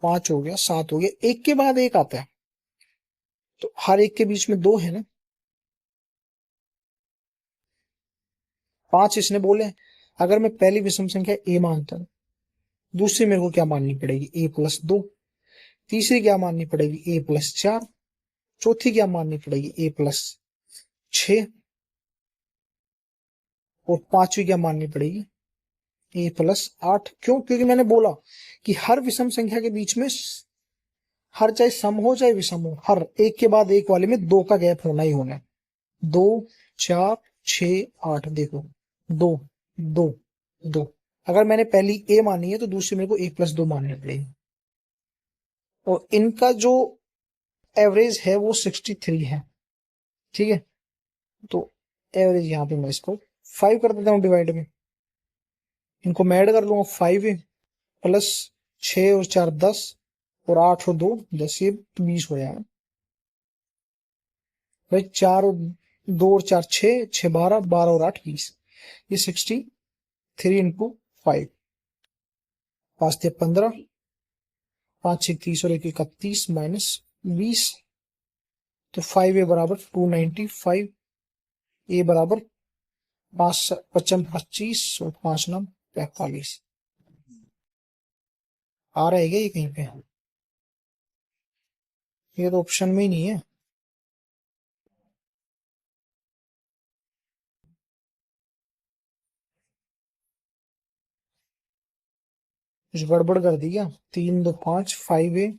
5 हो गया, 7 हो गया, एक के बाद एक आता है, तो हर एक के बीच में 2 है ना। 5 इसने बोले, अगर मैं पहली विषम संख्या ए मानता हूं, दूसरी मेरे को क्या माननी पड़ेगी, a+2, तीसरी क्या माननी पड़ेगी, a+4, चौथी क्या माननी पड़ेगी, a+6, और पांचवी क्या माननी पड़ेगी, a+8। क्यों, क्योंकि मैंने बोला कि हर विषम संख्या के बीच में, हर चाहे सम हो चाहे विषम हो, हर एक के बाद एक वाले में 2 का गैप होना ही होना है। 2, 4, 6, 8, देखो 2, 2, 2। अगर मैंने पहली ए मानी है तो दूसरी मेरे को a+2 माननी पड़ेगी, और इनका जो एवरेज है वो 63 है। ठीक है, तो एवरेज यहाँ पे मैं इसको 5 कर देता हूँ डिवाइड में, इनको मैं ऐड कर लूंगा, 5 प्लस 6 और 4 10, और 8 और 2 10, ये 20 हो जाएगा भाई। 4 और 2 और 4 6, 6 12, 12 और 8 20, ये 63 इंटू 5, 5 × 15, 5 6 30 और 1 31 माइनस 20, तो 5 ए बराबर 295, ए बराबर 5 55 25 और 5 9 45। आ रहा है क्या ये कहीं पे, ये तो ऑप्शन में ही नहीं है। कुछ गड़बड़ कर दी क्या, 3 2 5, 5 ए,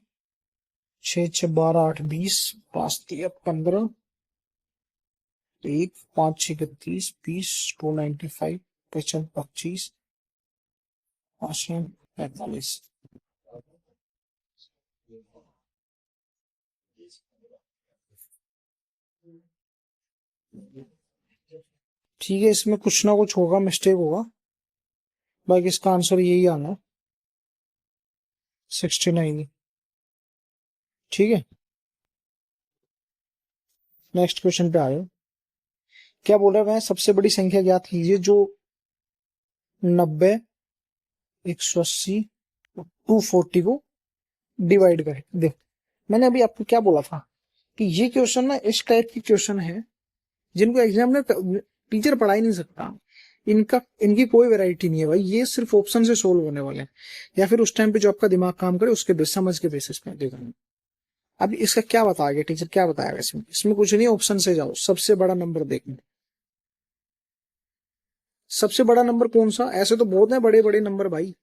6 6 12 8 20, 5 3 15, 1 5 6 31 20, 295, 55 25, 5 9 45। ठीक है, इसमें कुछ ना कुछ होगा, मिस्टेक होगा, बाकी इसका आंसर यही आना है 69। ठीक है, नेक्स्ट क्वेश्चन पे आए। क्या बोल रहे हैं, सबसे बड़ी संख्या ज्ञात कीजिए जो 90, 180 और 240 को डिवाइड करे। देख, मैंने अभी आपको क्या बोला था कि ये क्वेश्चन ना इस टाइप की क्वेश्चन है जिनको एग्जाम में टीचर पढ़ा ही नहीं सकता। इनकी कोई वैरायटी नहीं है भाई, ये सिर्फ ऑप्शन से सोल्व होने वाले हैं, या फिर उस टाइम पे जो आपका दिमाग काम करे उसके समझ के बेसिस पे देखो। अब इसका क्या बताएगा टीचर, क्या बताएगा इसमें? इसमें कुछ नहीं, ऑप्शन से जाओ, सबसे बड़ा नंबर देखना। सबसे बड़ा नंबर कौन सा? ऐसे तो बहुत है बड़े बड़े नंबर भाई,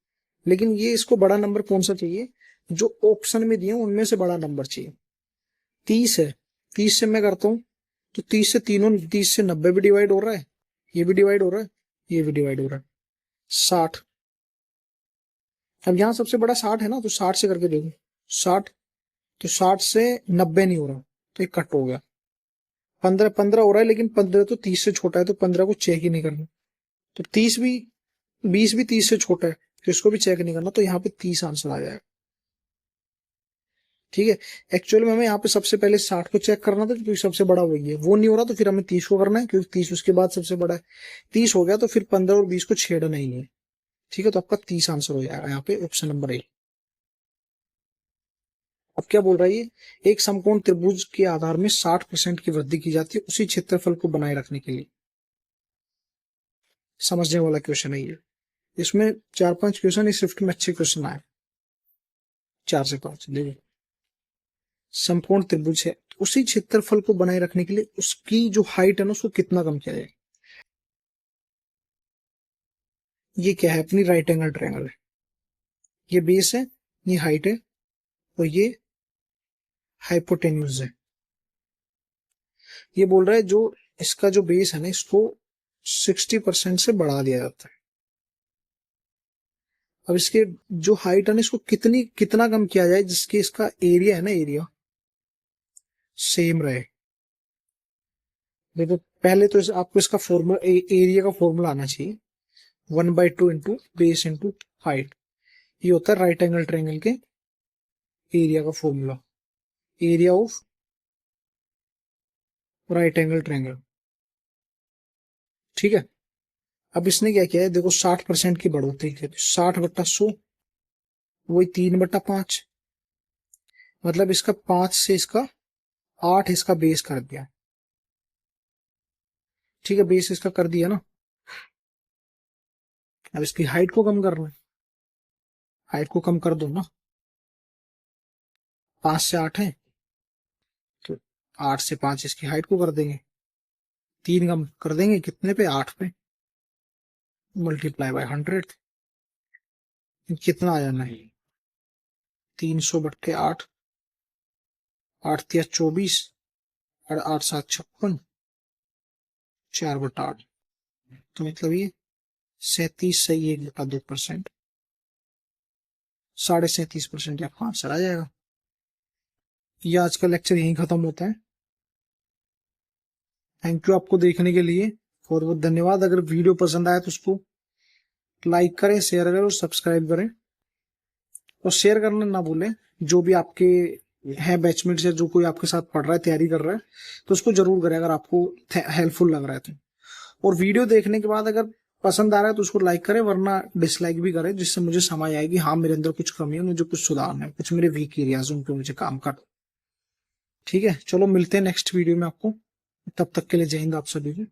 लेकिन ये इसको बड़ा नंबर कौन सा चाहिए? जो ऑप्शन में दिए उनमें से बड़ा नंबर चाहिए। 30 है, 30 से मैं करता हूँ तो 30 से तीनों, 30 से 90 भी डिवाइड हो रहा है, ये भी डिवाइड हो रहा है, ये भी डिवाइड हो रहा है। 60, अब यहाँ सबसे बड़ा 60 है ना, तो 60 से करके देखो। 60, तो 60 से 90 नहीं हो रहा, तो एक कट हो गया। 15, 15 हो रहा है, लेकिन 15 तो 30 से छोटा है, तो 15 को चेक ही नहीं करना। तो 30 भी, 20 भी 30 से छोटा है, तो इसको भी चेक नहीं करना, तो यहाँ पे 30 आंसर आ जाएगा। ठीक है, एक्चुअली में हमें यहाँ पे सबसे पहले 60 को चेक करना था, क्योंकि सबसे बड़ा वही है, वो नहीं हो रहा, तो फिर हमें 30 को करना है, क्योंकि 30 उसके बाद सबसे बड़ा है। 30 हो गया तो फिर 15 और 20 को छेड़ना ही नहीं है। ठीक है, तो आपका 30 आंसर हो जाएगा यहाँ पे, ऑप्शन नंबर ए। अब क्या बोल रहा है ये, एक समकोण त्रिभुज के आधार में 60% की वृद्धि की जाती है उसी क्षेत्रफल को बनाए रखने के लिए। समझने वाला क्वेश्चन है ये। इसमें 4-5 क्वेश्चन इस शिफ्ट में अच्छे क्वेश्चन आए, 4 से 5। देखिए, समकोण त्रिभुज है, उसी क्षेत्रफल को बनाए रखने के लिए उसकी जो हाइट है ना, उसको कितना कम किया जाए। ये क्या है, अपनी राइट एंगल ट्रायंगल है, ये बेस है, ये हाइट है, और ये हाइपोटेन्यूज है। ये बोल रहा है जो इसका जो बेस है ना, इसको 60% से बढ़ा दिया जाता है। अब इसके जो हाइट है ना, इसको कितना कम किया जाए जिसके इसका एरिया है ना, एरिया सेम रहे। देखो, पहले तो आपको इसका फॉर्मूला, एरिया का फॉर्मूला आना चाहिए, 1/2 इंटू बेस इंटू हाइट। ये होता है राइट एंगल ट्रायंगल के एरिया का formula, area of right angle triangle. ठीक है, अब इसने क्या किया है, देखो 60% की बढ़ोतरी की, 60/100 वही 3/5, मतलब इसका 5 से इसका 8 इसका बेस कर दिया। ठीक है, बेस इसका कर दिया ना। अब इसकी हाइट को कम करना है, हाइट को कम कर दो ना, 5 से 8 है, तो 8 से 5 इसकी हाइट को कर देंगे, 3 कम कर देंगे कितने पे, 8 पे, मल्टीप्लाई बाय 100। कितना आ जाना है, 300/8, 8×3 = 24, और 8×7 = 56, 4/8, तो मतलब ये 37 से 1/2%, 37.5% आपका आंसर आ जाएगा। ये आज का लेक्चर यहीं खत्म होता है। थैंक यू आपको देखने के लिए, बहुत बहुत धन्यवाद। अगर वीडियो पसंद आए तो उसको लाइक करें, शेयर करें और सब्सक्राइब करें, और शेयर करना ना भूलें। जो भी आपके हैं बैचमेट्स, या जो कोई आपके साथ पढ़ रहा है, तैयारी कर रहा है, तो उसको जरूर करें अगर आपको हेल्पफुल लग रहा है तो। और वीडियो देखने के बाद अगर पसंद आ रहा है तो उसको लाइक करें, वरना डिसलाइक भी करें, जिससे मुझे समझ आएगी हाँ मेरे अंदर कुछ कमी है, मुझे कुछ सुधारना है, कुछ मेरे वीक एरियाज उन पे मुझे काम कर। ठीक है, चलो मिलते हैं नेक्स्ट वीडियो में आपको, तब तक के लिए जय हिंद आप सभी को।